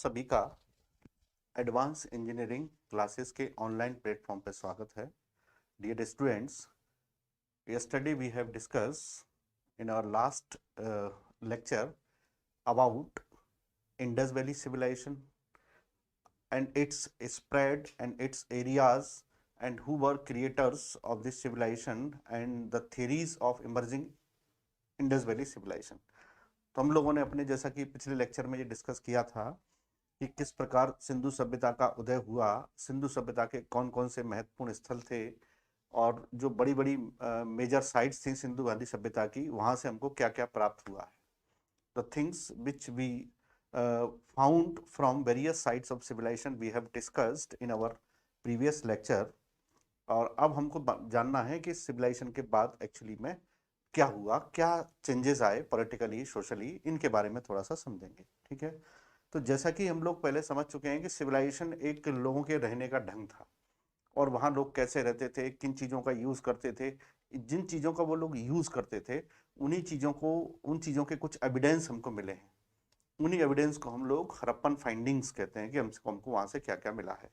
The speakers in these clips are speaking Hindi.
सभी का एडवांस इंजीनियरिंग क्लासेस के ऑनलाइन प्लेटफॉर्म पर स्वागत है। Dear students, yesterday we have discussed in our last lecture about Indus Valley civilization and its spread and its areas and who were creators of this civilization and the theories of emerging Indus Valley civilization। तो हम लोगों ने अपने जैसा कि पिछले लेक्चर में ये डिस्कस किया था कि किस प्रकार सिंधु सभ्यता का उदय हुआ, सिंधु सभ्यता के कौन कौन से महत्वपूर्ण स्थल थे और जो बड़ी बड़ी मेजर साइट्स थी सिंधु घाटी सभ्यता की, वहां से हमको क्या क्या प्राप्त हुआ है। The things which we found from various sites of civilization we have discussed in our previous lecture. और अब हमको जानना है कि सिविलाइजेशन के बाद एक्चुअली में क्या हुआ, क्या चेंजेस आए पॉलिटिकली, सोशली, इनके बारे में थोड़ा सा समझेंगे। ठीक है, तो जैसा कि हम लोग पहले समझ चुके हैं कि सिविलाइजेशन एक लोगों के रहने का ढंग था और वहाँ लोग कैसे रहते थे, किन चीज़ों का यूज़ करते थे, जिन चीज़ों का वो लोग यूज़ करते थे उन्हीं चीज़ों को, उन चीज़ों के कुछ एविडेंस हमको मिले हैं। उन्हीं एविडेंस को हम लोग हड़प्पन फाइंडिंग्स कहते हैं कि हमको वहाँ से क्या क्या मिला है।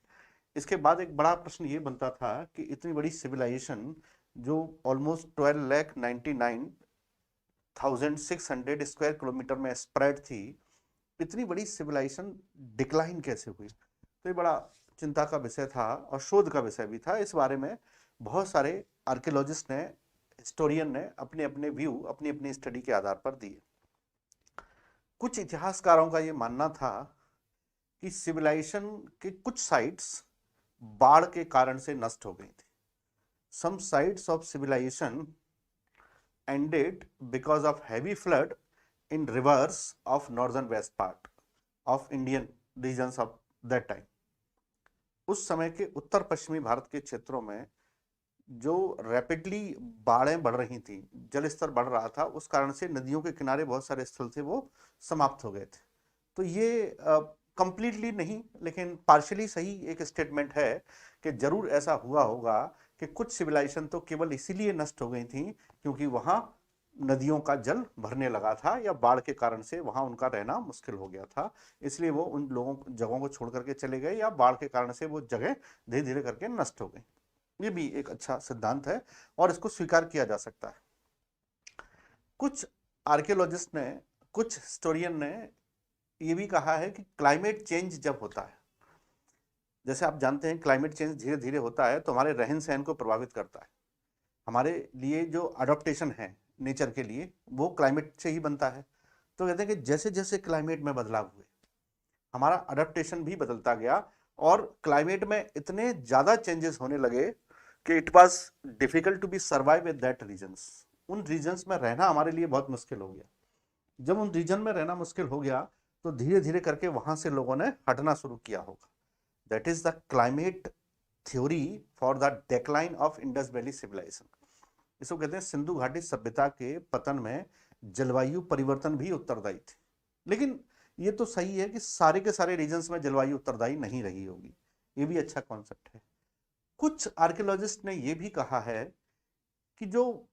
इसके बाद एक बड़ा प्रश्न ये बनता था कि इतनी बड़ी सिविलाइजेशन जो ऑलमोस्ट 12,99,600 स्क्वायर किलोमीटर में स्प्रेड थी, इतनी बड़ी सिविलाइजेशन डिक्लाइन कैसे हुई। तो ये बड़ा चिंता का विषय था और शोध का विषय भी था। इस बारे में बहुत सारे आर्कियोलॉजिस्ट ने, हिस्टोरियन ने अपने अपने व्यू, अपनी अपनी स्टडी के आधार पर दिए। कुछ इतिहासकारों का ये मानना था कि सिविलाइजेशन के कुछ साइट्स बाढ़ के कारण से नष्ट हो गई थी। Some sites of civilization ended because of heavy flood in rivers of northern west part of Indian regions of that time। उस समय के उत्तर पश्चिमी भारत के क्षेत्रों में जो रैपिडली बाढ़ें बढ़ रही थी, जल स्तर बढ़ रहा था, उस कारण से नदियों के किनारे बहुत सारे स्थल थे वो समाप्त हो गए थे। तो ये कंप्लीटली नहीं लेकिन पार्शियली सही एक स्टेटमेंट है कि जरूर ऐसा हुआ होगा कि कुछ सिविलाइजेशन तो केवल इसीलिए नष्ट हो गई थी क्योंकि वहां नदियों का जल भरने लगा था या बाढ़ के कारण से वहां उनका रहना मुश्किल हो गया था, इसलिए वो उन लोगों जगहों को छोड़ करके चले गए या बाढ़ के कारण से वो जगह धीरे धीरे करके नष्ट हो गई। ये भी एक अच्छा सिद्धांत है और इसको स्वीकार किया जा सकता है। कुछ आर्कियोलॉजिस्ट ने, कुछ हिस्टोरियन ने ये भी कहा है कि क्लाइमेट चेंज जब होता है, जैसे आप जानते हैं क्लाइमेट चेंज धीरे धीरे होता है तो हमारे रहन सहन को प्रभावित करता है। हमारे लिए जो अडॉप्टेशन है नेचर के लिए वो क्लाइमेट से ही बनता है। तो कहते हैं कि जैसे जैसे क्लाइमेट में बदलाव हुए हमारा अडॉप्टेशन भी बदलता गया और क्लाइमेट में इतने ज़्यादा चेंजेस होने लगे कि it was difficult to be survive in that regions. उन रीजन्स में रहना हमारे लिए बहुत मुश्किल हो गया। जब उन रीजन में रहना मुश्किल हो गया तो धीरे धीरे करके वहां से लोगों ने हटना शुरू किया होगा। That is the climate theory for the decline of Indus valley civilization. इसको कहते हैं सिंधु घाटी सभ्यता के पतन में जलवायु परिवर्तन भी उत्तरदायी थे। लेकिन ये तो सही है कि सारे के सारे रीजन्स में जलवायु उत्तरदायी नहीं रही होगी, ये भी अच्छा कॉन्सेप्ट है। कुछ आर्कियोलॉजिस्ट ने यह भी कहा है कि जो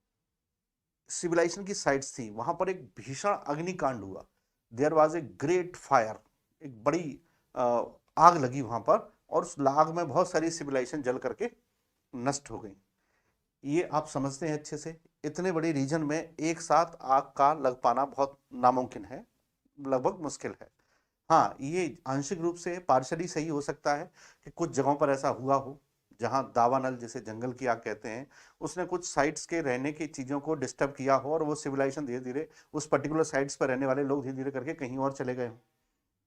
सिविलाइजेशन की साइट्स थी वहां पर एक भीषण अग्निकांड हुआ। There was a great fire, एक बड़ी आग लगी वहां पर और उस आग में बहुत सारी सिविलाइजेशन जल करके नष्ट हो गई। ये आप समझते हैं अच्छे से, इतने बड़े रीजन में एक साथ आग का लग पाना बहुत नामुमकिन है, लगभग मुश्किल है। हाँ, ये आंशिक रूप से पार्शली सही हो सकता है कि कुछ जगहों पर ऐसा हुआ हो जहां दावानल, जिसे जंगल की आग कहते हैं, उसने कुछ साइट्स के रहने की चीज़ों को डिस्टर्ब किया हो और वो सिविलाइजेशन धीरे धीरे उस पर्टिकुलर साइट्स पर रहने वाले लोग धीरे धीरे करके कहीं और चले गए हों।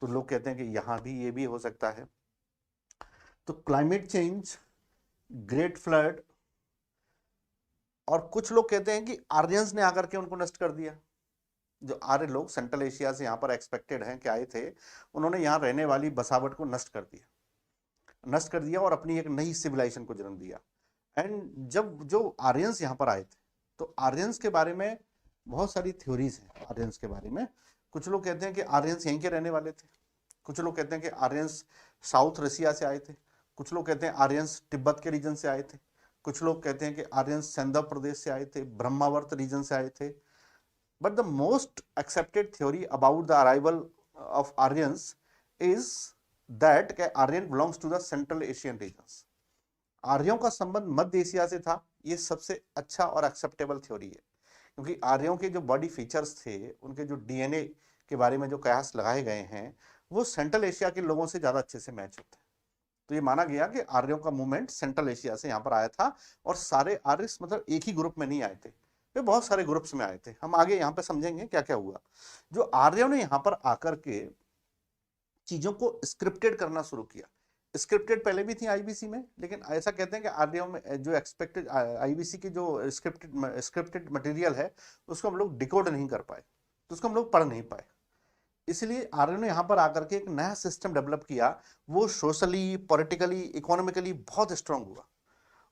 तो लोग कहते हैं कि यहाँ भी ये भी हो सकता है। तो क्लाइमेट चेंज, ग्रेट फ्लड, और कुछ लोग कहते हैं कि आर्यंस ने आकर के उनको नष्ट कर दिया। जो आर्य लोग सेंट्रल एशिया से यहाँ पर एक्सपेक्टेड हैं कि आए थे, उन्होंने यहाँ रहने वाली बसावट को नष्ट कर दिया और अपनी एक नई सिविलाइजेशन को जन्म दिया। एंड जब जो आर्यंस यहाँ पर आए थे तो आर्यंस के बारे में बहुत सारी थ्योरीज हैं। आर्यंस के बारे में कुछ लोग कहते हैं कि आर्यंस यहीं के रहने वाले थे, कुछ लोग कहते हैं कि आर्यंस साउथ रसिया से आए थे, कुछ लोग कहते हैं आर्यंस तिब्बत के रीजन से आए थे, कुछ लोग कहते हैं कि आर्यंस सेंधव प्रदेश से आए थे, ब्रह्मावर्त रीजन से आए थे। But the most accepted theory about the arrival of Aryans is that के Aryan belongs to the central Asian regions. आर्यों का संबंध मध्य एशिया से था, ये सबसे अच्छा और एक्सेप्टेबल थ्योरी है, क्योंकि आर्यों के जो बॉडी फीचर्स थे, उनके जो डीएनए के बारे में जो कयास लगाए गए हैं, वो सेंट्रल एशिया के लोगों से ज्यादा अच्छे से मैच होते हैं। तो ये माना गया कि आर्यों का मूवमेंट सेंट्रल एशिया से यहाँ पर आया था, और सारे आर्य मतलब एक ही ग्रुप में नहीं आए थे, वे बहुत सारे ग्रुप्स में आए थे। हम आगे यहाँ पे समझेंगे क्या क्या हुआ। जो आर्यों ने यहाँ पर आकर के चीजों को स्क्रिप्टेड करना शुरू किया, स्क्रिप्टेड पहले भी थी आईबीसी में, लेकिन ऐसा कहते हैं कि आर्यों में जो एक्सपेक्टेड आईबीसी की जो स्क्रिप्टेड मटेरियल है, उसको हम लोग डिकोड नहीं कर पाए, तो उसको हम लोग पढ़ नहीं पाए। इसलिए आर्य ने यहाँ पर आकर के एक नया सिस्टम डेवलप किया, वो सोशली, पॉलिटिकली, इकोनॉमिकली बहुत स्ट्रांग हुआ,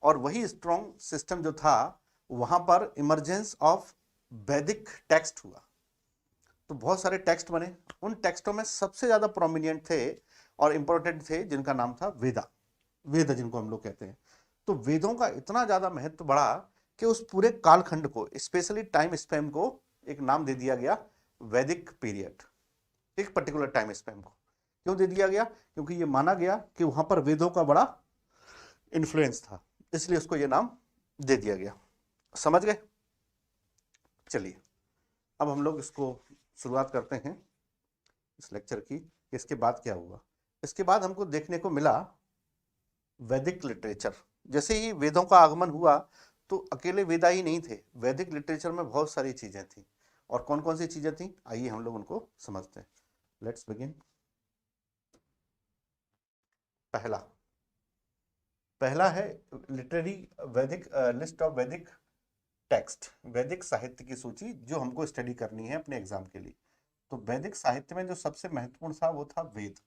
और वही स्ट्रांग सिस्टम जो था, वहां पर इमरजेंस ऑफ वैदिक टेक्स्ट हुआ। तो बहुत सारे टेक्स्ट बने, उन टेक्स्टों में सबसे ज्यादा प्रोमिनिएंट थे और इंपॉर्टेंट थे जिनका नाम था वेदा, वेद जिनको हम लोग कहते हैं। तो वेदों का इतना ज्यादा महत्व बढ़ा कि उस पूरे कालखंड को, स्पेशली टाइम स्पैम को, एक नाम दे दिया गया वैदिक पीरियड। एक पर्टिकुलर टाइम स्पैम को क्यों दे दिया गया? क्योंकि ये माना गया कि वहां पर वेदों का बड़ा इन्फ्लुएंस था, इसलिए उसको ये नाम दे दिया गया। समझ गए? चलिए अब हम लोग इसको शुरुआत करते हैं इस लेक्चर की। इसके बाद क्या हुआ? इसके बाद हमको देखने को मिला वैदिक लिटरेचर। जैसे ही वेदों का आगमन हुआ, तो अकेले वेदा ही नहीं थे, वैदिक लिटरेचर में बहुत सारी चीजें थी। और कौन कौन सी चीजें थी, आइए हम लोग उनको समझते हैं। Let's begin. पहला पहला है लिटरेरी वैदिक लिस्ट ऑफ वैदिक टेक्स्ट, वैदिक साहित्य की सूची जो हमको स्टडी करनी है अपने एग्जाम के लिए। तो वैदिक साहित्य में जो सबसे महत्वपूर्ण था वो था वेद।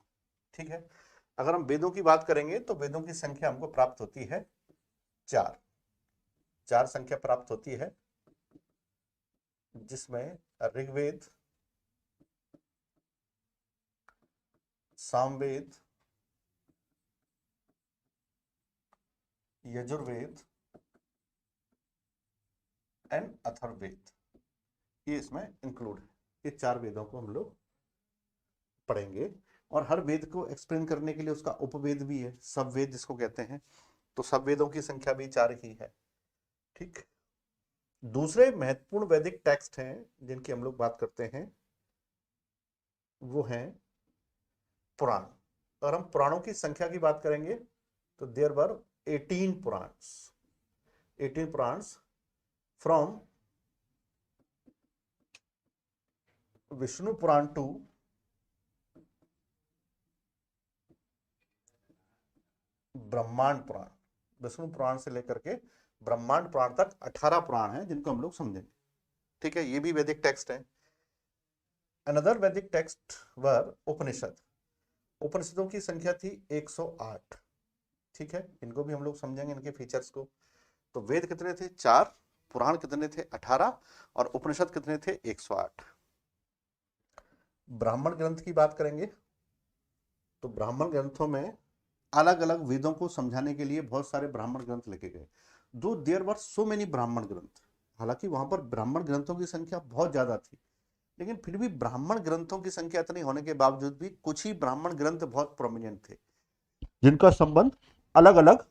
ठीक है, अगर हम वेदों की बात करेंगे तो वेदों की संख्या हमको प्राप्त होती है 4। 4 संख्या प्राप्त होती है, जिसमें ऋग्वेद, सामवेद, यजुर्वेद एंड अथर्ववेद, ये इसमें इंक्लूड है। ये 4 वेदों को हम लोग पढ़ेंगे, और हर वेद को एक्सप्लेन करने के लिए उसका उपवेद भी है, सब वेद जिसको कहते हैं। तो सब वेदों की संख्या भी 4 ही है। ठीक। दूसरे महत्वपूर्ण वैदिक टेक्स्ट हैं जिनकी हम लोग बात करते हैं, वो हैं पुराण। अगर हम पुराणों की संख्या की बात करेंगे तो there were 18 Puranas. 18 Puranas from Vishnu Purana to Brahmanda Purana. Vishnu पुराण से लेकर के ब्रह्मांड पुराण तक 18 पुराण हैं जिनको हम लोग समझेंगे। ठीक है, ये भी वैदिक टेक्स्ट है। अनदर वैदिक टेक्स्ट वर उपनिषद। उपनिषदों की संख्या थी 108। ठीक है, इनको भी हम लोग समझेंगे, इनके फीचर्स को। तो वेद कितने थे? 4, पुराण कितने थे? 18, और उपनिषद कितने थे? 108। ब्राह्मण ग्रंथ की बात करेंगे तो ब्राह्मण ग्रंथों में अलग अलग वेदों को समझाने के लिए बहुत सारे ब्राह्मण ग्रंथ लिखे गए। दो देयर वर सो मेनी ब्राह्मण ग्रंथ, हालांकि वहां पर ब्राह्मण ग्रंथों की संख्या बहुत ज्यादा थी, लेकिन फिर भी ब्राह्मण ग्रंथों की संख्या इतनी होने के बावजूद भी कुछ ही ब्राह्मण ग्रंथ बहुत प्रोमिनेंट थे, जिनका संबंध अलग अलग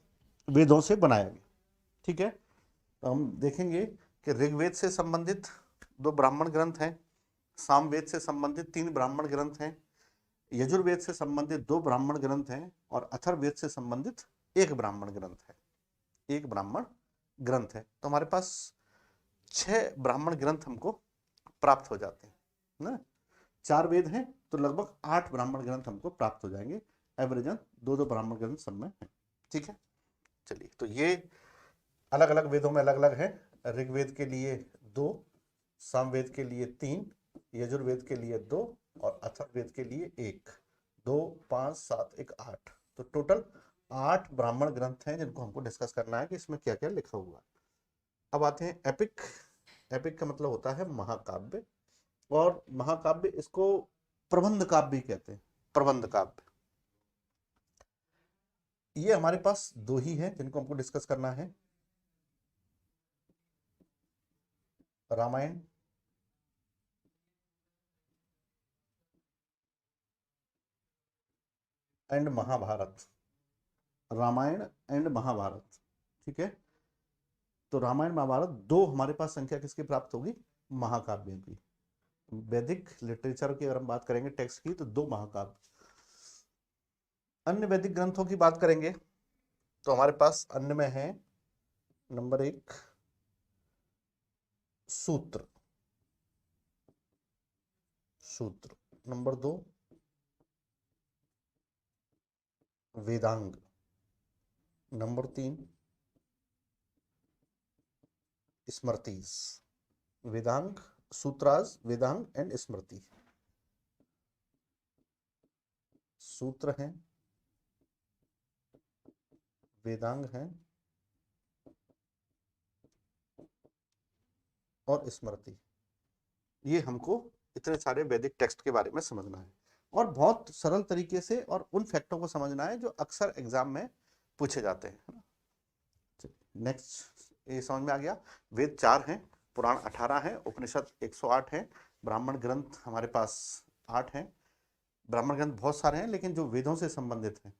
वेदों से बनाया गया। ठीक है, तो हम देखेंगे कि ऋग्वेद से संबंधित 2 ब्राह्मण ग्रंथ हैं, सामवेद से संबंधित 3 ब्राह्मण ग्रंथ हैं, यजुर्वेद से संबंधित 2 ब्राह्मण ग्रंथ हैं, और अथर्ववेद से संबंधित 1 ब्राह्मण ग्रंथ है। 1 ब्राह्मण ग्रंथ है, तो हमारे पास 6 ब्राह्मण ग्रंथ हमको प्राप्त हो जाते हैं ना। 4 वेद हैं तो लगभग 8 ब्राह्मण ग्रंथ हमको प्राप्त हो जाएंगे, एवरेजन 2-2 ब्राह्मण ग्रंथ सब में है। ठीक है, चलिए, तो ये अलग अलग वेदों में अलग अलग है। ऋग्वेद के लिए 2, सामवेद के लिए 3, यजुर्वेद के लिए 2, और अथर्ववेद के लिए 1। 2, 5, 7, 1, 8, तो टोटल 8 ब्राह्मण ग्रंथ हैं जिनको हमको डिस्कस करना है कि इसमें क्या क्या लिखा हुआ है। अब आते हैं एपिक। एपिक का मतलब होता है महाकाव्य, और महाकाव्य इसको प्रबंध काव्य भी कहते हैं। प्रबंध काव्य, ये हमारे पास 2 ही हैं जिनको हमको डिस्कस करना है, रामायण एंड महाभारत, रामायण एंड महाभारत, ठीक है। तो रामायण महाभारत, दो हमारे पास संख्या किसकी प्राप्त होगी, महाकाव्यों की। वैदिक लिटरेचर की अगर हम बात करेंगे टेक्स्ट की, तो दो महाकाव्य। अन्य वैदिक ग्रंथों की बात करेंगे तो हमारे पास अन्य में है नंबर 1 सूत्र, सूत्र। Number 2 Vedang. Number 3 smritis. Vedang, सूत्रास, Vedang and स्मृति। सूत्र हैं, वेदांग हैं और स्मृति। ये हमको इतने सारे वैदिक टेक्स्ट के बारे में समझना है और बहुत सरल तरीके से, और उन फैक्टों को समझना है जो अक्सर एग्जाम में पूछे जाते हैं। नेक्स्ट, ये समझ में आ गया। वेद 4 हैं, पुराण 18 हैं, उपनिषद 108 हैं, ब्राह्मण ग्रंथ हमारे पास 8 हैं। ब्राह्मण ग्रंथ बहुत सारे हैं, लेकिन जो वेदों से संबंधित हैं,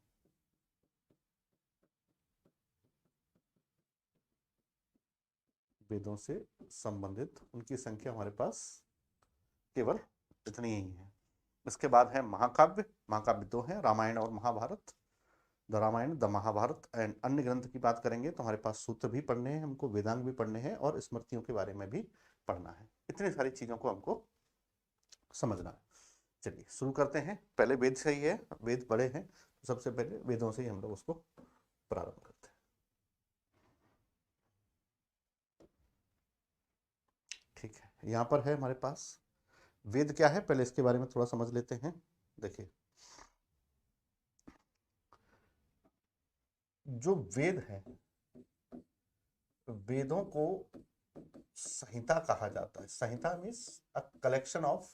वेदों से संबंधित उनकी संख्या हमारे पास केवल इतनी ही है। इसके बाद है महाकाव्य। महाकाव्य 2 हैं, रामायण और Mahabharata. The Ramayana, the Mahabharata. And अन्य ग्रंथ की बात करेंगे तो हमारे पास सूत्र भी पढ़ने हैं हमको, वेदांग भी पढ़ने हैं और स्मृतियों के बारे में भी पढ़ना है। इतनी सारी चीजों को हमको समझना है। चलिए शुरू करते हैं। पहले वेद से ही है, वेद बड़े हैं तो सबसे पहले वेदों से ही हम लोग उसको प्रारंभ करते हैं। ठीक है, यहाँ पर है हमारे पास वेद क्या है, पहले इसके बारे में थोड़ा समझ लेते हैं। देखिए, जो वेद है, वेदों को संहिता कहा जाता है। संहिता means a collection of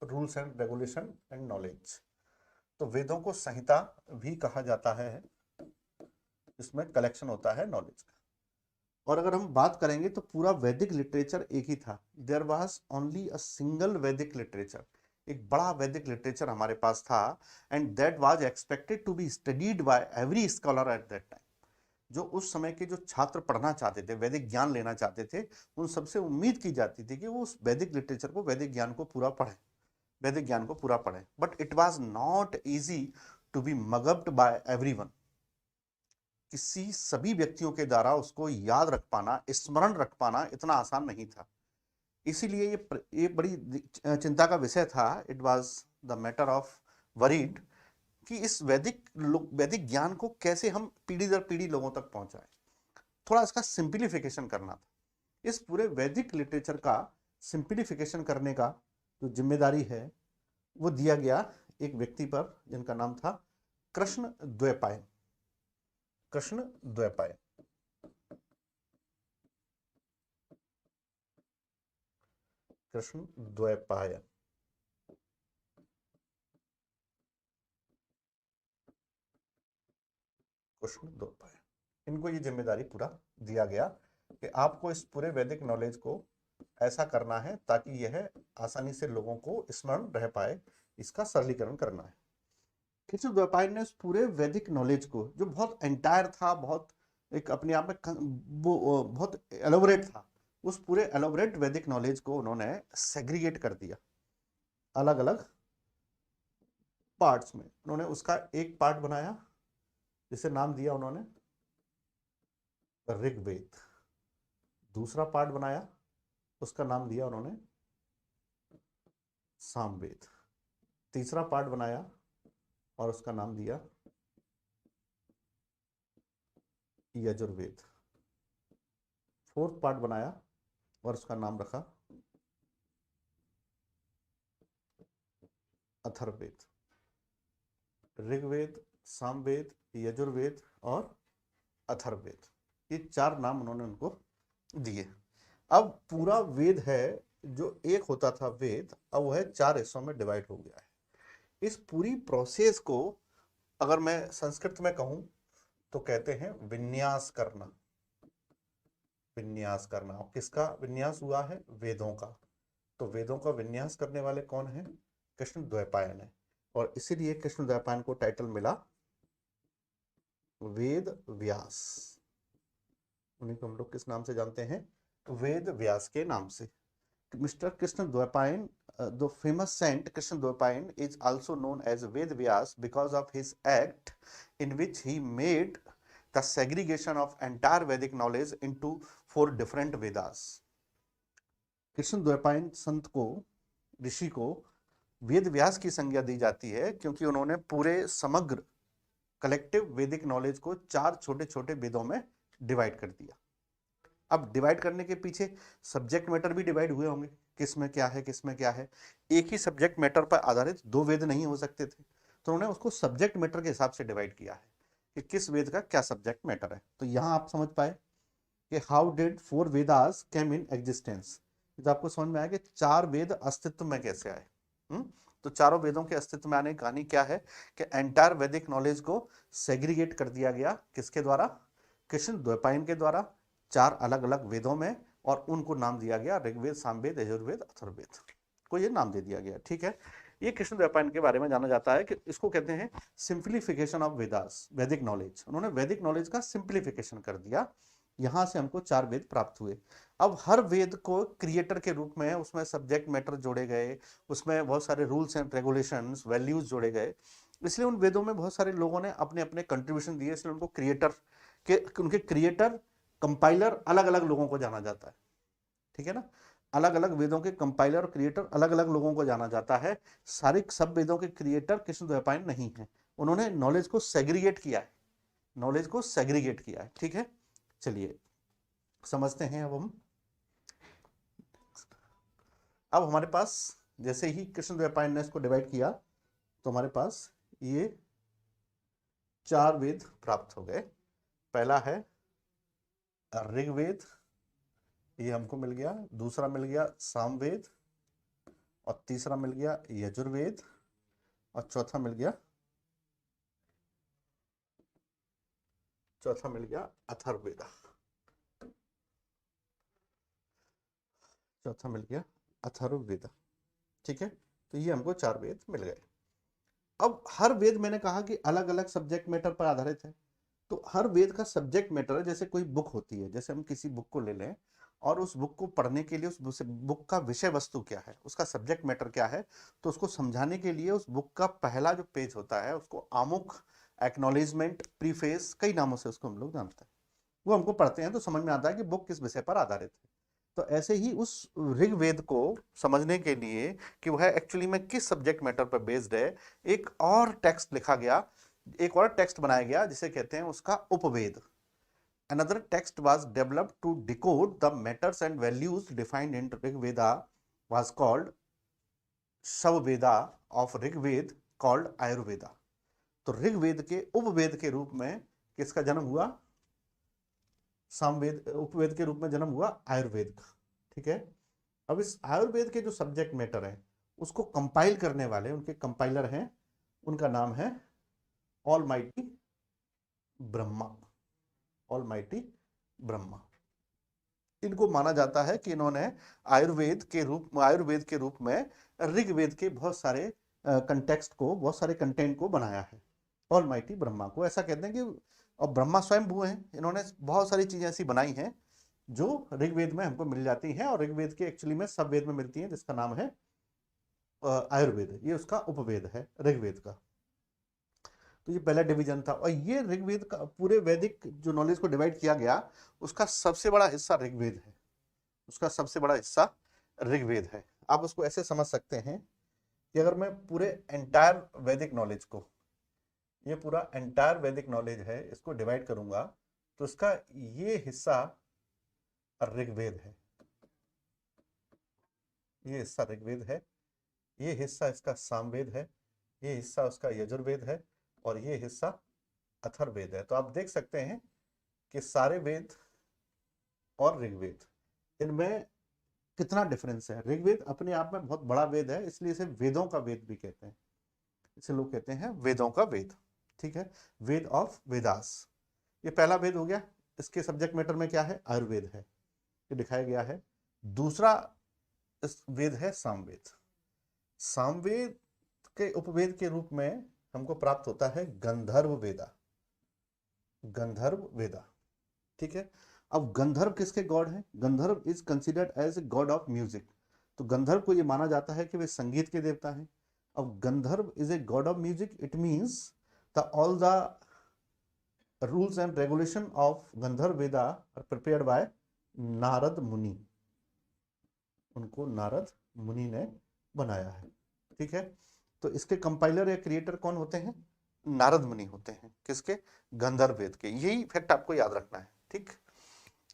rules and regulation and knowledge. तो वेदों को संहिता भी कहा जाता है, इसमें कलेक्शन होता है नॉलेज का। और अगर हम बात करेंगे तो पूरा वैदिक लिटरेचर एक ही था। There was only a single Vedic literature, एक बड़ा वैदिक लिटरेचर हमारे पास था। And that was expected to be studied by every scholar at that time. जो उस समय के जो छात्र पढ़ना चाहते थे, वैदिक ज्ञान लेना चाहते थे, उन सबसे उम्मीद की जाती थी कि वो उस वैदिक लिटरेचर को, वैदिक ज्ञान को पूरा पढ़ें, वैदिक ज्ञान को पूरा पढ़ें। But it was not easy to be mugged by everyone. किसी सभी व्यक्तियों के द्वारा उसको याद रख पाना, स्मरण रख पाना इतना आसान नहीं था। इसीलिए ये बड़ी चिंता का विषय था। It was the matter of worried कि इस वैदिक ज्ञान को कैसे हम पीढ़ी दर पीढ़ी लोगों तक पहुंचाएं। थोड़ा इसका सिंप्लीफिकेशन करना था। इस पूरे वैदिक लिटरेचर का सिंप्लीफिकेशन करने का जो जिम्मेदारी है वो दिया गया एक व्यक्ति पर, जिनका नाम था कृष्ण द्वैपायन। कृष्ण द्वैपायन, कृष्ण द्वैपायन। कृष्ण द्वैपायन, इनको ये जिम्मेदारी पूरा दिया गया कि आपको इस पूरे वैदिक नॉलेज को ऐसा करना है ताकि यह आसानी से लोगों को स्मरण रह पाए, इसका सरलीकरण करना है। कृष्ण द्वैपायन ने इस पूरे वैदिक नॉलेज को, जो बहुत एंटायर था, बहुत एक अपने आप में बहुत एलोबरेट था, उस पूरे एलोबरेट वैदिक नॉलेज को उन्होंने सेग्रीगेट कर दिया अलग अलग पार्ट्स में। उन्होंने उसका एक पार्ट बनाया जिसे नाम दिया उन्होंने ऋग्वेद। दूसरा पार्ट बनाया, उसका नाम दिया उन्होंने सामवेद। तीसरा पार्ट बनाया और उसका नाम दिया यजुर्वेद। फोर्थ पार्ट बनाया और उसका नाम रखा अथर्ववेद। ऋग्वेद, सामवेद, यजुर्वेद और अथर्ववेद, ये 4 नाम उन्होंने उनको दिए। अब पूरा वेद है, जो एक होता था वेद, अब वो है 4 हिस्सों में डिवाइड हो गया है। इस पूरी प्रोसेस को अगर मैं संस्कृत में कहूं तो कहते हैं विन्यास करना। विन्यास करना, और किसका विन्यास हुआ है, वेदों का। तो वेदों का विन्यास करने वाले कौन है, कृष्ण द्वैपायन है। और इसीलिए कृष्णद्वैपायन को टाइटल मिला वेद व्यास। उन्हीं को हम लोग किस नाम से जानते हैं? वेद व्यास के नाम से। Mr. Krishna Dwapaya, the famous saint Krishna Dwapaya is also known as Ved Vyas because of his act in which he made the segregation of entire Vedic knowledge into 4 different Vedas. Krishna Dvaipayan संत को, ऋषि को वेद व्यास की संज्ञा दी जाती है क्योंकि उन्होंने पूरे समग्र कलेक्टिव वैदिक नॉलेज को 4 छोटे छोटे वेदों में डिवाइड कर दिया। अब डिवाइड करने के पीछे सब्जेक्ट मैटर भी डिवाइड हुए होंगे, किस में क्या है, किस में क्या है। एक ही सब्जेक्ट मैटर पर आधारित 2 वेद नहीं हो सकते थे, तो उन्होंने उसको सब्जेक्ट मैटर के हिसाब से डिवाइड किया है कि किस वेद का क्या सब्जेक्ट मैटर है। तो यहां आप समझ पाए कि how did 4 Vedas came in existence. तो आपको समझ में आया कि 4 वेद अस्तित्व में कैसे आए। तो चारों वेदों के अस्तित्व में आने की कहानी क्या है कि एंटायर वैदिक नॉलेज को सेग्रीगेट कर दिया गया, किसके द्वारा? कृष्ण द्वैपायन के द्वारा 4 अलग अलग वेदों में, और उनको नाम दिया गया ऋग्वेद, सामवेद, यजुर्वेद, अथर्ववेद को ये नाम दे दिया गया। ठीक है, ये कृष्ण द्वैपायन के बारे में जाना जाता है कि इसको कहते हैं सिंप्लीफिकेशन ऑफ वेदास, वैदिक नॉलेज। उन्होंने वैदिक नॉलेज का सिंप्लीफिकेशन कर दिया, यहां से हमको 4 वेद प्राप्त हुए। अब हर वेद को क्रिएटर के रूप में उसमें सब्जेक्ट मैटर जोड़े गए, उसमें बहुत सारे रूल्स एंड रेगुलेशंस, वैल्यूज जोड़े गए, इसलिए उन वेदों में बहुत सारे लोगों ने अपने अपने कंट्रीब्यूशन दिए, इसलिए उनको क्रिएटर के, उनके क्रिएटर, कंपाइलर अलग अलग लोगों को जाना जाता है। ठीक है ना, अलग अलग वेदों के कंपाइलर और क्रिएटर अलग अलग लोगों को जाना जाता है। सारे सब वेदों के क्रिएटर कृष्ण द्वैपायन नहीं है, उन्होंने नॉलेज को सेग्रीगेट किया है, नॉलेज को सेग्रीगेट किया है। ठीक है, चलिए समझते हैं। अब हमारे पास जैसे ही कृष्ण द्वैपायन ने इसको डिवाइड किया तो हमारे पास ये 4 वेद प्राप्त हो गए। पहला है ऋग्वेद, ये हमको मिल गया। दूसरा मिल गया सामवेद, और तीसरा मिल गया यजुर्वेद, और चौथा मिल गया अथर्ववेद। चौथा मिल गया अथर्ववेद। ठीक है, तो ये हमको 4 वेद मिल गए। अब हर वेद, मैंने कहा कि अलग अलग सब्जेक्ट मैटर पर आधारित है, तो हर वेद का सब्जेक्ट मैटर, जैसे कोई बुक होती है, जैसे हम किसी बुक को ले लें और उस बुक को पढ़ने के लिए उस बुक का विषय वस्तु क्या है, उसका सब्जेक्ट मैटर क्या है, तो उसको समझाने के लिए उस बुक का पहला जो पेज होता है उसको आमुख, एक्नॉलेजमेंट, प्रीफेस, कई नामों से उसको हम लोग जानते हैं। वो हमको पढ़ते हैं तो समझ में आता है कि बुक किस विषय पर आधारित है। तो ऐसे ही उस ऋग्वेद को समझने के लिए कि वह एक्चुअली में किस सब्जेक्ट मैटर पर बेस्ड है, एक और टेक्स्ट लिखा गया, एक और टेक्स्ट बनाया गया जिसे कहते हैं उसका उपवेद। Another text was developed to decode the matters and values defined in Rigveda was called Savveda of Rigved, called Ayurveda। तो ऋग्वेद के उपवेद के रूप में किसका जन्म हुआ? सामवेद, उपवेद के रूप में जन्म हुआ आयुर्वेद का। ठीक है, अब इस आयुर्वेद के जो सब्जेक्ट मैटर है उसको कंपाइल करने वाले, उनके कंपाइलर हैं, उनका नाम है ऑलमाइटी ब्रह्मा। ऑलमाइटी ब्रह्मा, इनको माना जाता है कि इन्होंने आयुर्वेद के रूप में ऋग्वेद के बहुत सारे कंटेक्स्ट को, बहुत सारे कंटेंट को बनाया है। ऑलमाइटी ब्रह्मा को ऐसा कहते हैं कि, और ब्रह्मा स्वयं भू हैं, इन्होंने बहुत सारी चीजें ऐसी बनाई हैं जो ऋग्वेद में हमको मिल जाती हैं, और ऋग्वेद के एक्चुअली में सब वेद में मिलती हैं, जिसका नाम है आयुर्वेद। ये उसका उपवेद है ऋग्वेद का। तो ये पहला डिवीजन था, और ये ऋग्वेद का, पूरे वैदिक जो नॉलेज को डिवाइड किया गया उसका सबसे बड़ा हिस्सा ऋग्वेद है, उसका सबसे बड़ा हिस्सा ऋग्वेद है। आप उसको ऐसे समझ सकते हैं कि अगर मैं पूरे एंटायर वैदिक नॉलेज को, ये पूरा एंटायर वैदिक नॉलेज है, इसको डिवाइड करूंगा तो इसका ये हिस्सा ऋग्वेद है, ये हिस्सा ऋग्वेद है, ये हिस्सा इसका सामवेद है, ये हिस्सा उसका यजुर्वेद है, और ये हिस्सा अथर्ववेद है। तो आप देख सकते हैं कि सारे वेद और ऋग्वेद, इनमें कितना डिफरेंस है। ऋग्वेद अपने आप में बहुत बड़ा वेद है, इसलिए इसे वेदों का वेद भी कहते हैं, इसे लोग कहते हैं वेदों का वेद। ठीक है, वेद ऑफ वेदास, ये पहला वेद हो गया। इसके सब्जेक्ट मैटर में क्या है? आयुर्वेद है, ये दिखाया गया है। दूसरा इस वेद है सामवेद। सामवेद के उपवेद के रूप में हमको प्राप्त होता है गंधर्व वेदा, गंधर्व वेदा। ठीक है, अब गंधर्व किसके गॉड हैं? Gandharva is considered as a god of music. तो गंधर्व को ये माना जाता है कि वे संगीत के देवता हैं। अब गंधर्व is a god of music, it means the all the rules and regulation of Gandharva Veda are prepared by Narad मुनि, उनको नारद मुनि ने बनाया है। ठीक है, तो इसके कंपाइलर या क्रिएटर कौन होते हैं? नारद मुनि होते हैं। किसके? गंधर्व वेद के। यही फैक्ट आपको याद रखना है। ठीक,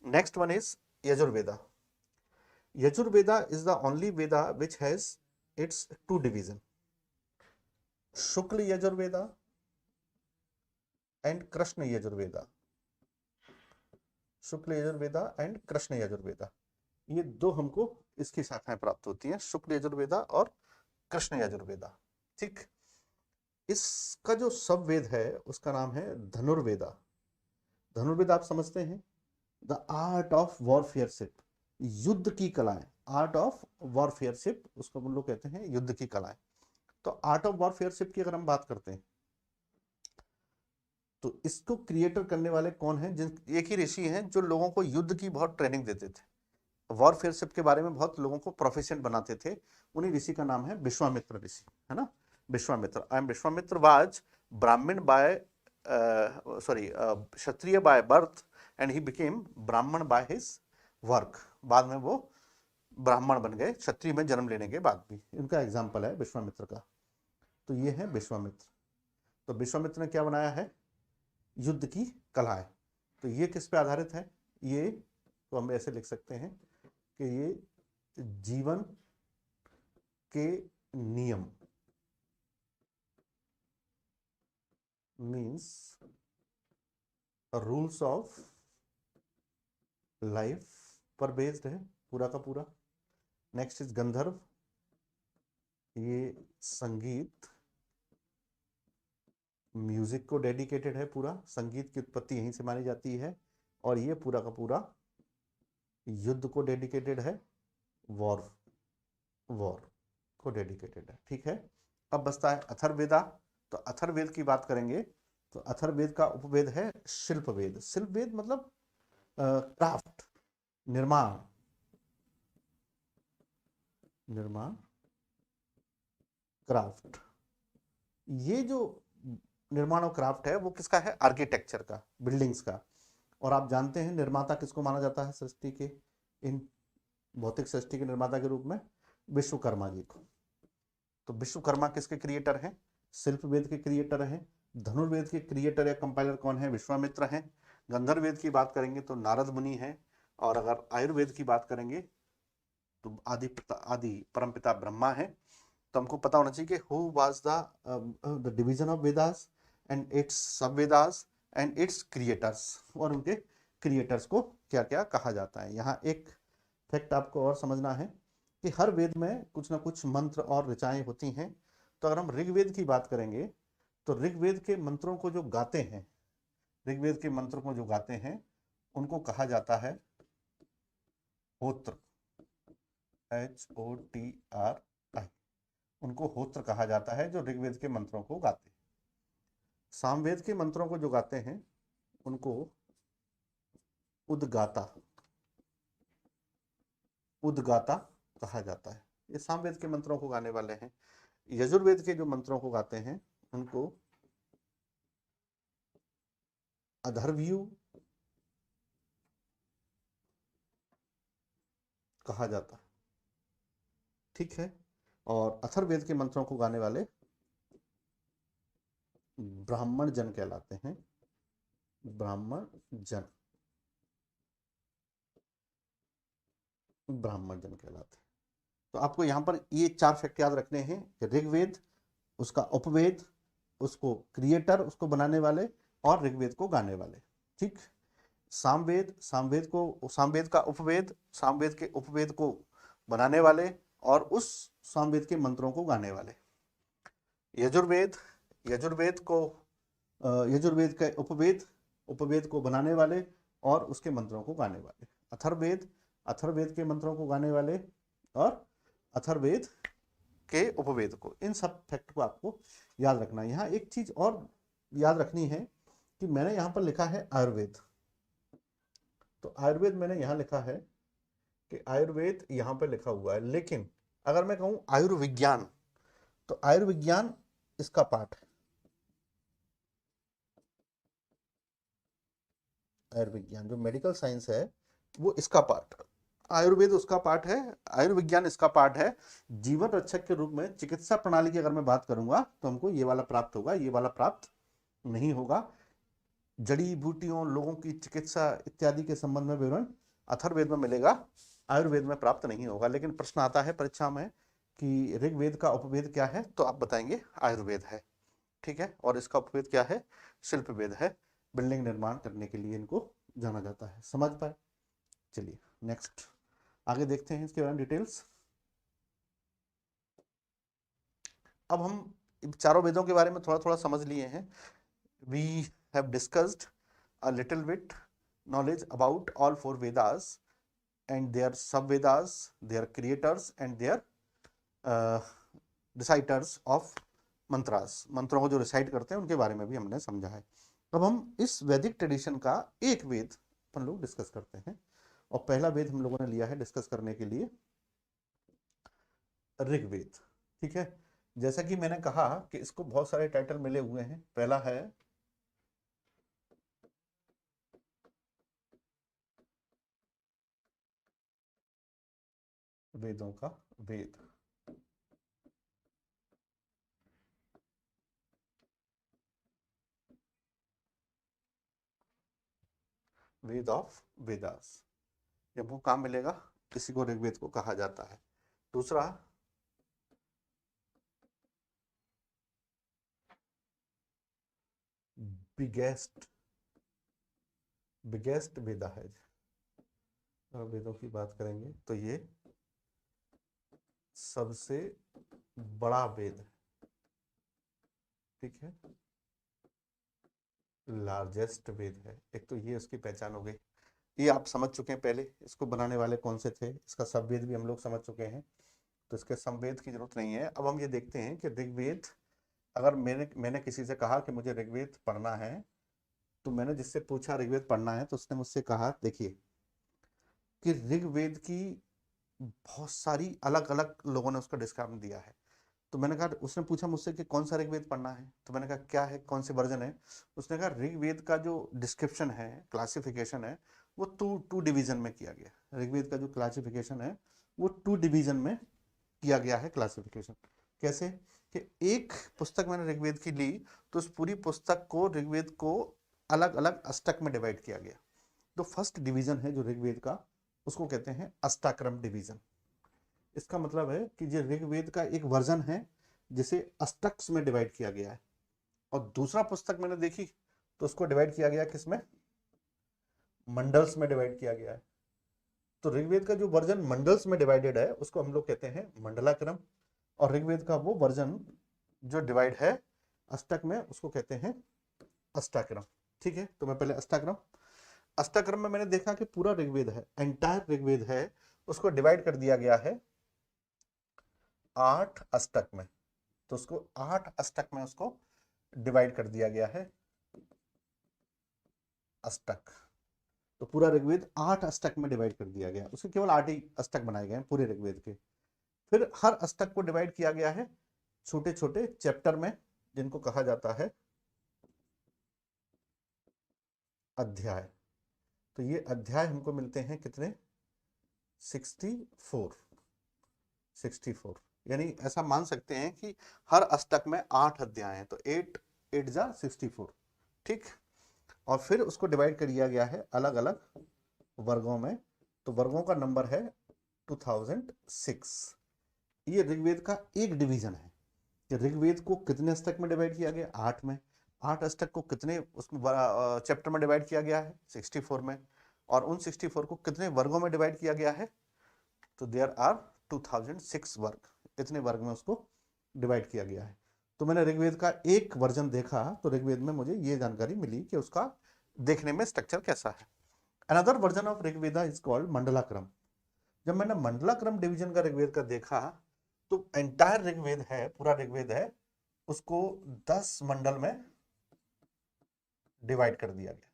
next one is Yajurveda. Yajurveda is the only Veda which has its two division, Shukla Yajurveda and Krishna Yajurveda, Shukla Yajurveda and Krishna Yajurveda, ये दो हमको इसकी शाखाएं प्राप्त होती हैं, शुक्ल यजुर्वेदा और कृष्ण यजुर्वेदा। ठीक, इसका जो सब वेद है उसका नाम है धनुर्वेदा। धनुर्वेद आप समझते हैं, द आर्ट ऑफ वॉरफेयरशिप, युद्ध की कलाएं, आर्ट ऑफ वॉरफेयरशिप, उसको हम लोग कहते हैं युद्ध की कलाएं। तो आर्ट ऑफ वॉरफेयरशिप की अगर हम बात करते हैं तो इसको क्रिएटर करने वाले कौन हैं? जिन एक ही ऋषि हैं जो लोगों को युद्ध की बहुत ट्रेनिंग देते थे, वॉरफेयरशिप के बारे में बहुत लोगों को प्रोफिशिएंट बनाते थे। उन्हीं ऋषि का नाम है विश्वामित्र ऋषि, है ना, Vishwamitra. I am Vishwamitra was Brahmin by Kshatriya by birth and he became Brahmin by his work. बाद में वो ब्राह्मण बन गए क्षत्रिय में जन्म लेने के बाद भी। इनका एग्जाम्पल है विश्वामित्र का। तो ये है विश्वामित्र। तो विश्वामित्र ने क्या बनाया है? युद्ध की कलाएं। तो ये किस पे आधारित है? ये तो हम ऐसे लिख सकते हैं कि ये जीवन के नियम, मीन्स रूल्स ऑफ लाइफ पर बेस्ड है पूरा का पूरा। नेक्स्ट इज गंधर्व, ये संगीत, म्यूजिक को डेडिकेटेड है पूरा, संगीत की उत्पत्ति यहीं से मानी जाती है। और ये पूरा का पूरा युद्ध को डेडिकेटेड है, वॉर को डेडिकेटेड है। ठीक है, अब बचता है अथर्ववेदा। तो अथर्ववेद की बात करेंगे तो अथर्ववेद का उपवेद है शिल्पवेद। शिल्पवेद मतलब क्राफ्ट, निर्माण क्राफ्ट। ये जो निर्माण और क्राफ्ट है वो किसका है? आर्किटेक्चर का, बिल्डिंग्स का। और आप जानते हैं निर्माता किसको माना जाता है सृष्टि के, इन भौतिक सृष्टि के निर्माता के रूप में? विश्वकर्मा जी को। तो विश्वकर्मा किसके क्रिएटर हैं? शिल्पवेद के क्रिएटर हैं। धनुर्वेद के क्रिएटर या कंपाइलर कौन है? विश्वामित्र हैं। गंधर्ववेद की बात करेंगे तो नारद मुनि हैं। और अगर आयुर्वेद की बात करेंगे तो आदि परमपिता ब्रह्मा है। तो हमको पता होना चाहिए कि who was the division of Vedas and it's सब वेदास एंड इट्स क्रिएटर्स, और उनके क्रिएटर्स को क्या क्या कहा जाता है। यहाँ एक फैक्ट आपको और समझना है कि हर वेद में कुछ ना कुछ मंत्र और ऋचाएं होती हैं। तो अगर हम ऋग्वेद की बात करेंगे तो ऋग्वेद के मंत्रों को जो गाते हैं, ऋग्वेद के मंत्रों को जो गाते हैं उनको कहा जाता है होत्र, HOTRI, उनको होत्र कहा जाता है जो ऋग्वेद के मंत्रों को गाते हैं। सामवेद के मंत्रों को जो गाते हैं उनको उद्गाता कहा जाता है। ये सामवेद के मंत्रों को गाने वाले हैं। यजुर्वेद के जो मंत्रों को गाते हैं उनको अधर्व्यु कहा जाता है। ठीक है, और अथर्ववेद के मंत्रों को गाने वाले ब्राह्मण जन कहलाते हैं, ब्राह्मण जन कहलाते हैं। तो आपको यहां पर ये 4 फैक्ट याद रखने हैं कि ऋग्वेद, उसका उपवेद, उसको क्रिएटर, उसको बनाने वाले, और ऋग्वेद को गाने वाले। ठीक, सामवेद का उपवेद, सामवेद के उपवेद को बनाने वाले और उस सामवेद के मंत्रों को गाने वाले। यजुर्वेद के उपवेद को बनाने वाले और उसके मंत्रों को गाने वाले। अथर्ववेद के मंत्रों को गाने वाले और अथर्ववेद के उपवेद को, इन सब फैक्ट को आपको याद रखना है। यहाँ एक चीज और याद रखनी है कि मैंने यहाँ पर लिखा है आयुर्वेद, तो आयुर्वेद मैंने यहाँ लिखा है कि आयुर्वेद यहाँ पे लिखा हुआ है, लेकिन अगर मैं कहूँ आयुर्विज्ञान, तो आयुर्विज्ञान इसका पार्ट है। आयुर्विज्ञान जो मेडिकल साइंस है वो इसका पार्ट, आयुर्वेद उसका पार्ट है, आयुर्विज्ञान इसका पार्ट है। जीवन रक्षक के रूप में चिकित्सा प्रणाली की अगर मैं बात करूंगा तो हमको ये वाला प्राप्त होगा, ये वाला प्राप्त नहीं होगा। जड़ी बूटियों, लोगों की चिकित्सा इत्यादि के संबंध में विवरण अथर्ववेद में मिलेगा, आयुर्वेद में प्राप्त नहीं होगा। लेकिन प्रश्न आता है परीक्षा में कि ऋग्वेद का उपवेद क्या है, तो आप बताएंगे आयुर्वेद है, ठीक है। और इसका उपवेद क्या है, शिल्प वेद है, बिल्डिंग निर्माण करने के लिए इनको जाना जाता है। समझ पाए? चलिए नेक्स्ट आगे देखते हैं इसके बारे में डिटेल्स। अब हम चारों वेदों के बारे में थोड़ा थोड़ा समझ लिए हैं। We have discussed a little bit knowledge about all four Vedas and their sub-Vedas, their creators and their reciters of mantras, मंत्रों को जो रिसाइट करते हैं उनके बारे में भी हमने समझा है। अब हम इस वैदिक ट्रेडिशन का एक वेद अपन लोग डिस्कस करते हैं, और पहला वेद हम लोगों ने लिया है डिस्कस करने के लिए ऋग्वेद, ठीक है। जैसा कि मैंने कहा कि इसको बहुत सारे टाइटल मिले हुए हैं। पहला है वेदों का वेद, वेद ऑफ वेदास, जब वो काम मिलेगा किसी को ऋग्वेद को कहा जाता है। दूसरा बिगेस्ट बिगेस्ट वेदा है। अगर वेदों की बात करेंगे तो ये सबसे बड़ा वेद है, ठीक है, लार्जेस्ट वेद है। एक तो ये उसकी पहचान हो गई, ये आप समझ चुके हैं पहले, इसको बनाने वाले कौन से थे, इसका सबवेद भी हम लोग समझ चुके हैं, तो इसके समवेद की जरूरत नहीं है। अब हम ये देखते हैं कि ऋग्वेद, अगर मैंने किसी से कहा कि मुझे ऋग्वेद पढ़ना है, तो मैंने जिससे पूछा ऋग्वेद पढ़ना है, तो उसने मुझसे कहा देखिए कि ऋग्वेद की बहुत सारी अलग अलग लोगों ने उसका डिस्क्रिप्शन दिया है। तो मैंने कहा, उसने पूछा मुझसे कि कौन सा ऋग्वेद पढ़ना है, तो मैंने कहा क्या है, कौन से वर्जन है। उसने कहा ऋग्वेद का जो डिस्क्रिप्शन है, क्लासिफिकेशन है, वो टू डिवीजन में किया गया। ऋग्वेद का जो क्लासिफिकेशन है वो 2 डिवीजन में किया गया है क्लासिफिकेशन। कैसे कि एक पुस्तक मैंने ऋग्वेद की ली, तो उस पूरी पुस्तक को, ऋग्वेद को अलग अलग अष्टक में डिवाइड किया गया। तो फर्स्ट डिवीजन है जो ऋग्वेद का, उसको कहते हैं अष्टाक्रम डिवीजन। इसका मतलब है कि ये ऋग्वेद का एक वर्जन है जिसे अष्टक्स में डिवाइड किया गया है। और दूसरा पुस्तक मैंने देखी तो उसको डिवाइड किया गया किसमें, मंडल्स में डिवाइड किया गया है। तो ऋग्वेद का जो वर्जन मंडल्स में डिवाइडेड है उसको हम लोग कहते हैं मंडलाक्रम, और ऋग्वेद का वो वर्जन जो डिवाइड है अष्टक में उसको कहते हैं अष्टाक्रम, ठीक है। तो मैं पहले अष्टाक्रम में मैंने देखा कि पूरा ऋग्वेद है, एंटायर ऋग्वेद है, उसको डिवाइड कर दिया गया है 8 अष्टक में। तो उसको 8 अष्टक में उसको डिवाइड कर दिया गया है, अष्टक। तो पूरा ऋग्वेद 8 अष्टक में डिवाइड कर दिया गया, उसके केवल 8 ही अष्टक बनाए गए हैं पूरे ऋग्वेद के। फिर हर अष्टक को डिवाइड किया गया है छोटे छोटे चैप्टर में, जिनको कहा जाता है अध्याय। तो ये अध्याय हमको मिलते हैं कितने, 64, यानी ऐसा मान सकते हैं कि हर अष्टक में 8 अध्याय हैं, तो 8 8 जा 64, ठीक। और फिर उसको डिवाइड कर दिया गया है अलग अलग वर्गों में, तो वर्गों का नंबर है 2006। ये ऋग्वेद का एक डिवीजन है कि ऋग्वेद को कितने अष्टक में डिवाइड किया गया, 8 में। 8 अष्टक को कितने उसमें चैप्टर में डिवाइड किया गया है, 64 में। और उन 64 को कितने वर्गों में डिवाइड किया गया है, तो देयर आर 2006 वर्ग, इतने वर्ग में उसको डिवाइड किया गया है। तो मैंने ऋग्वेद का एक वर्जन देखा, तो ऋग्वेद में मुझे ये जानकारी मिली कि उसका देखने में स्ट्रक्चर कैसा है। Another version of Rigveda is called Mandalakrama. जब मैंने मंडलाक्रम डिवीजन का ऋग्वेद का देखा, तो एंटायर ऋग्वेद है, पूरा ऋग्वेद है, उसको 10 मंडल में डिवाइड कर दिया गया,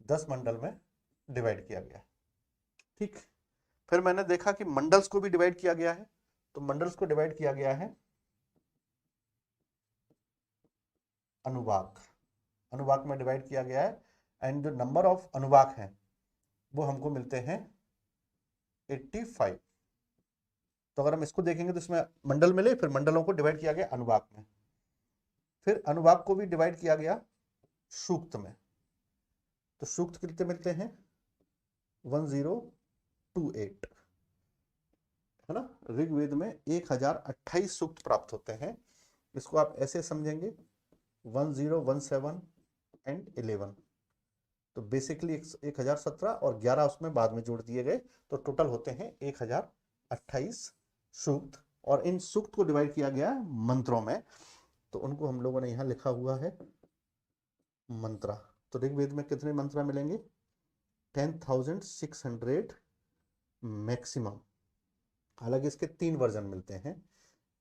10 मंडल में डिवाइड किया गया। ठीक, फिर मैंने देखा कि मंडल्स को भी डिवाइड किया गया है, तो मंडल्स को डिवाइड किया गया है अनुवाक, अनुवाक में डिवाइड किया गया है, एंड जो नंबर ऑफ अनुवाक हैं वो हमको मिलते हैं 85। तो अगर हम इसको देखेंगे तो इसमें मंडल मिले, फिर मंडलों को डिवाइड किया गया अनुवाक में, फिर अनुवाक को भी डिवाइड किया गया सूक्त में। तो सूक्त कितने मिलते हैं 1028, है ना। ऋग्वेद में 1028 सूक्त प्राप्त होते हैं। इसको आप ऐसे समझेंगे 1017 एंड 11, तो बेसिकली 1017 और 11 उसमें बाद में जोड़ दिए गए, तो टोटल होते हैं 1028 सूक्त। और इन सूक्त को डिवाइड किया गया मंत्रों में, तो उनको हम लोगों ने यहाँ लिखा हुआ है मंत्रा। तो ऋग्वेद में कितने मंत्रा मिलेंगे 10,600 मैक्सिमम। हालांकि इसके 3 वर्जन मिलते हैं।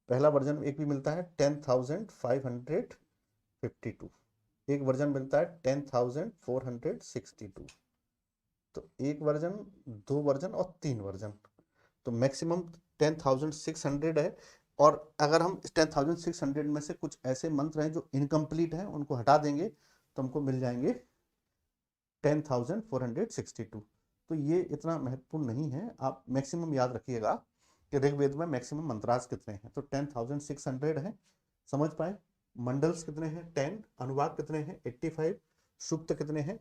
पहला वर्जन एक भी मिलता है 10,552, एक वर्जन मिलता है 10,462। तो एक वर्जन, 2 वर्जन और 3 वर्जन, तो मैक्सिमम 10,600 है। और अगर हम इस 10,600 में से कुछ ऐसे मंत्र हैं जो इनकम्प्लीट हैं, उनको हटा देंगे तो हमको मिल जाएंगे 10,462। तो ये इतना महत्वपूर्ण नहीं है, आप मैक्सिमम याद रखिएगा कि ऋग्वेद में मैक्सिमम मंत्रास कितने हैं। तो 10,600 है, समझ पाए। मंडल्स कितने हैं 10, अनुवाक कितने हैं 85, सूक्त कितने हैं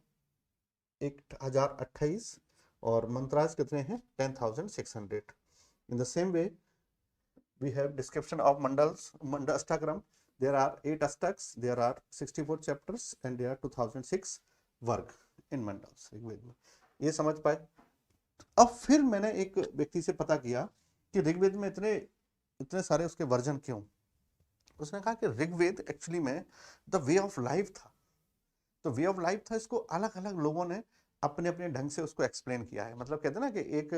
1028, और मंत्रास कितने हैं 10,600। In the same way we have description of mandals, ashtakram. There are 8 astaks, there are 64 chapters, and there are 2006 वर्ग इन मंडल्स ऋग्वेद में। ये समझ पाए। अब फिर मैंने एक व्यक्ति से पता किया कि ऋग्वेद में इतने सारे उसके वर्जन क्यों। उसने कहा कि ऋग्वेद एक्चुअली में द वे ऑफ लाइफ था। तो वे ऑफ लाइफ था, इसको अलग अलग लोगों ने अपने अपने ढंग से उसको एक्सप्लेन किया है। मतलब कहते हैं ना कि एक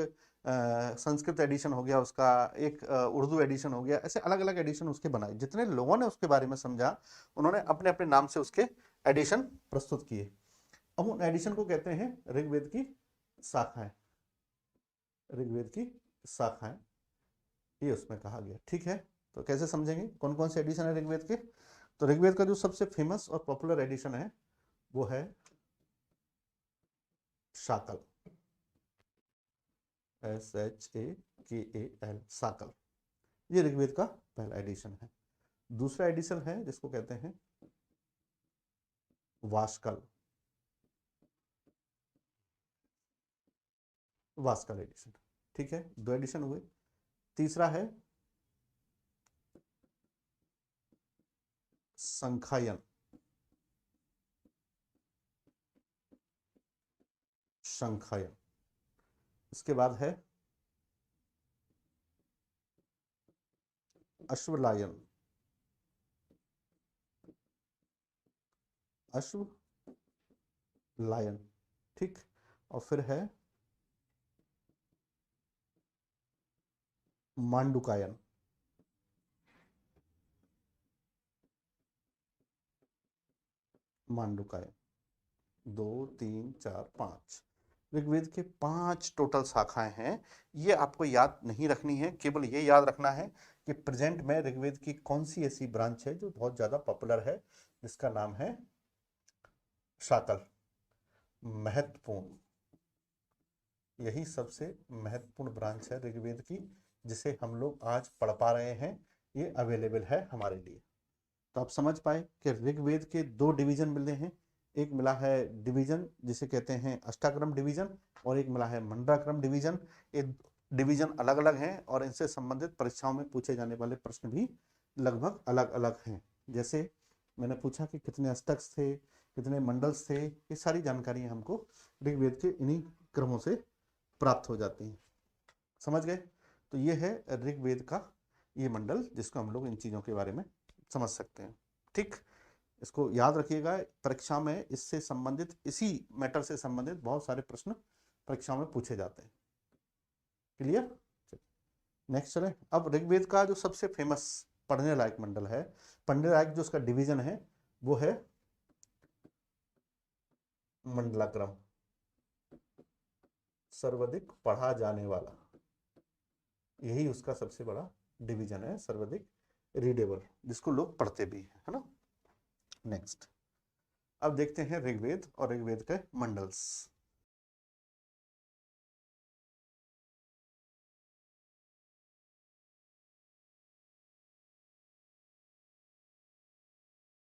संस्कृत एडिशन हो गया उसका, एक उर्दू एडिशन हो गया, ऐसे अलग अलग एडिशन उसके बनाए। जितने लोगों ने उसके बारे में समझा, उन्होंने अपने अपने नाम से उसके एडिशन प्रस्तुत किए। अब उन एडिशन को कहते हैं ऋग्वेद की शाखाएं, ऋग्वेद की शाखाएं, ये उसमें कहा गया। ठीक है, तो कैसे समझेंगे कौन कौन से एडिशन है ऋग्वेद के। तो ऋग्वेद का जो सबसे फेमस और पॉपुलर एडिशन है वो है शाकल, SHAKAL, शाकल। ये ऋग्वेद का पहला एडिशन है। दूसरा एडिशन है जिसको कहते हैं वास्कल, वास्कल एडिशन। ठीक है, 2 एडिशन हुए। तीसरा है संखायन, संखायन। इसके बाद है अश्वलायन, अश्वलायन। ठीक, और फिर है मांडुकायन, मांडुकायन। 2 3 4 5 ऋग्वेद के 5 टोटल शाखाएं हैं। ये आपको याद नहीं रखनी है, केवल ये याद रखना है कि प्रेजेंट में ऋग्वेद की कौन सी ऐसी ब्रांच है जो बहुत ज्यादा पॉपुलर है, जिसका नाम है शाकल। महत्वपूर्ण, यही सबसे महत्वपूर्ण ब्रांच है ऋग्वेद की, जिसे हम लोग आज पढ़ पा रहे हैं, ये अवेलेबल है हमारे लिए। तो आप समझ पाए कि ऋग्वेद के 2 डिवीजन मिले हैं। एक मिला है डिवीजन जिसे कहते हैं अष्टाक्रम डिवीजन, और एक मिला है मंडलाक्रम डिवीजन। ये डिवीजन अलग अलग हैं और इनसे संबंधित परीक्षाओं में पूछे जाने वाले प्रश्न भी लगभग अलग अलग हैं। जैसे मैंने पूछा कि कितने अष्टक्स थे, कितने मंडल्स थे, ये सारी जानकारी हमको ऋग्वेद के इन्हीं क्रमों से प्राप्त हो जाती हैं। समझ गए। तो ये है ऋग्वेद का ये मंडल, जिसको हम लोग इन चीज़ों के बारे में समझ सकते हैं। ठीक, इसको याद रखिएगा, परीक्षा में इससे संबंधित, इसी मैटर से संबंधित बहुत सारे प्रश्न परीक्षाओं में पूछे जाते हैं। क्लियर। नेक्स्ट चले, अब ऋग्वेद का जो सबसे फेमस पढ़ने लायक मंडल है, पढ़ने लायक जो उसका डिवीजन है वो है मंडलाक्रम, सर्वाधिक पढ़ा जाने वाला, यही उसका सबसे बड़ा डिवीजन है, सर्वाधिक रीडेबल, जिसको लोग पढ़ते भी है ना। नेक्स्ट अब देखते हैं ऋग्वेद और ऋग्वेद के मंडल्स।